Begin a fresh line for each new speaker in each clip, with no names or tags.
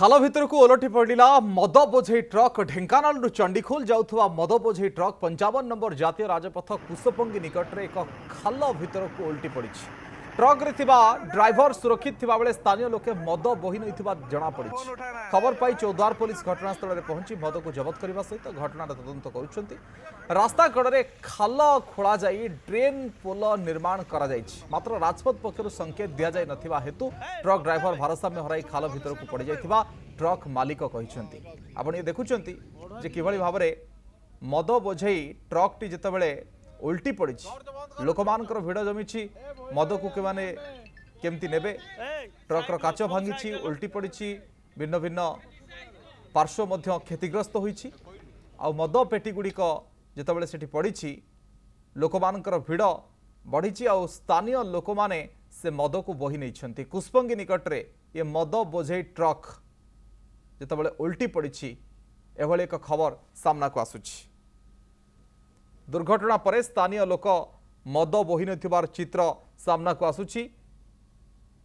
खाल भितर को ओलटी पड़ा मद बोझे ट्रक ढेंकानाल चंडीखोल जाऊा मद बोझे ट्रक 55 नंबर जातीय राजपथ कुशपंगी निकट में एक खाल भितर को ओलटी पड़ी। ट्रक रे ड्राइवर सुरक्षित थिबा बेले स्थानीय लोके मद बोही नैथिबा जणा पड़ी। खबर पाई चौद्वार पुलिस घटनास्थल में पहुंची मद को जबत करने सहित घटनार तदंत करुछंती। रास्ता कड़े खाल खोला जाई ड्रेन पोल निर्माण करा जायछि। मात्र राजपथ पक्षरु संकेत दिया जाय नथिबा हेतु ट्रक ड्राइवर भारसाम्य हराई खाल भितर को पड़ जायथिबा ट्रक मालिक कहिसंती। आपण ये देखुछंती जे किभଳି भाबरे मद बोझई ट्रक टी जेतेबेले उल्टी पड़ी लोकमानकर भिड़ जमी मद को केमती नेबे ट्रक काच भांगी उल्टी पड़ी भिन्न भिन्न पार्श्व मध्य क्षतिग्रस्त होईछि। आ मद पेटी गुड़िक जितेबाला से पड़ी लोकमानकर भिड़ बढ़ी आ स्थानीय लोक माने से मद को बोही नहीं। कुशपंगी निकट में ये मद बोझे ट्रक जितेबाला उल्टी पड़ी एभली एक खबर सामना को आसुछि। दुर्घटना पर स्थानीय लोक मद बोही नथिबार चित्र सामना को आसुछि।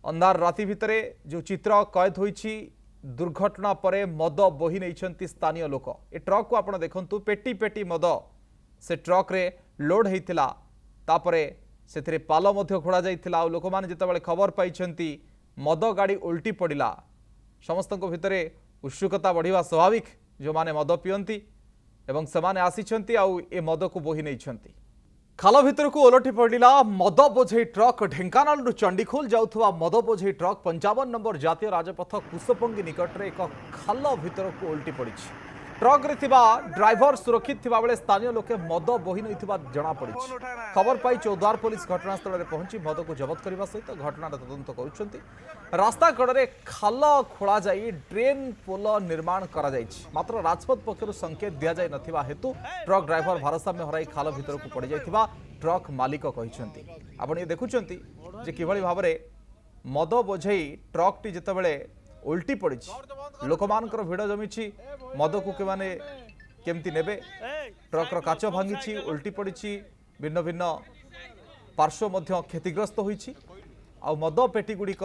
अंधार राति भितरे जो चित्र कैद होईछि दुर्घटना पर मद बोही नहीं स्थानीय लोक। ए ट्रक को आपण देखंतु पेटी पेटी मद से ट्रक रे लोड हेतिला तापरे सेथिरे पाल मध्य खोड़ा जाइतिला। आ लोक माने जेतेबेले खबर पाइछंती मद गाड़ी उल्टी पड़िला समस्तक भितरे उत्सुकता बढ़िवा स्वाभाविक। जो माने मद पियंती एवं सेमाने आसीछंती आउ ए मद को बोही नहीं। खाल भितर को ओलटी पड़ा मद बोझे ट्रक ढेंकानाल चंडीखोल जाऊा मद बोझे ट्रक 55 नंबर जातीय राजपथ कुशपंगी निकट में एक खाल भितर को ओलटी पड़ी। ट्रक रे ड्राइवर सुरक्षित थिबा बेले स्थानीय लोके मद बोही नैथिबा जणा पड़ी। खबर पाई चौद्वार पुलिस घटनास्थल में पहुंची मद को जबत करने सहित घटनार तदंत करुछंती। रास्ता कड़े खाल खोला जाई ड्रेन पोल निर्माण करा जायछि। मात्र राजपथ पक्षरु संकेत दिया जाय नथिबा हेतु ट्रक ड्राइवर भारसाम्य हराई खाल भितर को पड़ जायथिबा ट्रक मालिक कहिसंती। आपण ये देखुछंती जे किभଳି भाबरे मद बोझई ट्रक टी जेतेबेले उल्टी पड़ी लोकमानकर भिड़ जमी मद को केमती नेबे ट्रक काच भांगी उल्टी पड़ी भिन्न भिन्न पार्श्व मध्य क्षतिग्रस्त होईछि। आ मद पेटी गुड़िक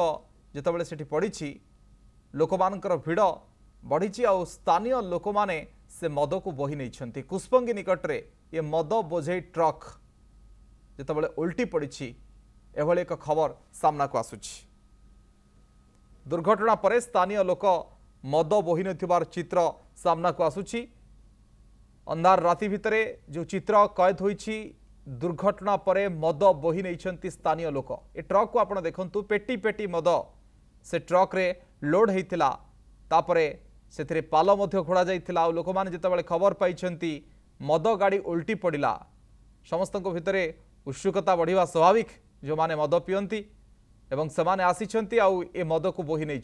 जितेबाला से पड़ी लोकमानकर भिड़ बढ़ी आ स्थानीय लोक माने से मद को बोही नहीं। कुशपंगी निकट में ये मद बोझे ट्रक जितेबाला उल्टी पड़ी एभली एक खबर सामना को आसुछि। दुर्घटना पर स्थानीय लोक मद बोही नथिबार चित्र सामना को आसुछि। अंधार राति भितरे जो चित्र कैद होईछि दुर्घटना पर मद बोही नहीं स्थानीय लोक। ए ट्रक को आपण देखंतु पेटी पेटी मद से ट्रक रे लोड हेतिला तापरे सेथिरे पाल मध्य खोड़ा जाइतिला। आ लोक माने जेतेबाला खबर पाइछंती मद गाड़ी उल्टी पड़िला समस्तक भितरे उत्सुकता बढ़िवा स्वाभाविक। जो माने मद पियंती एवं सेमाने आसीछंती आउ ए मद को बोही नहीं।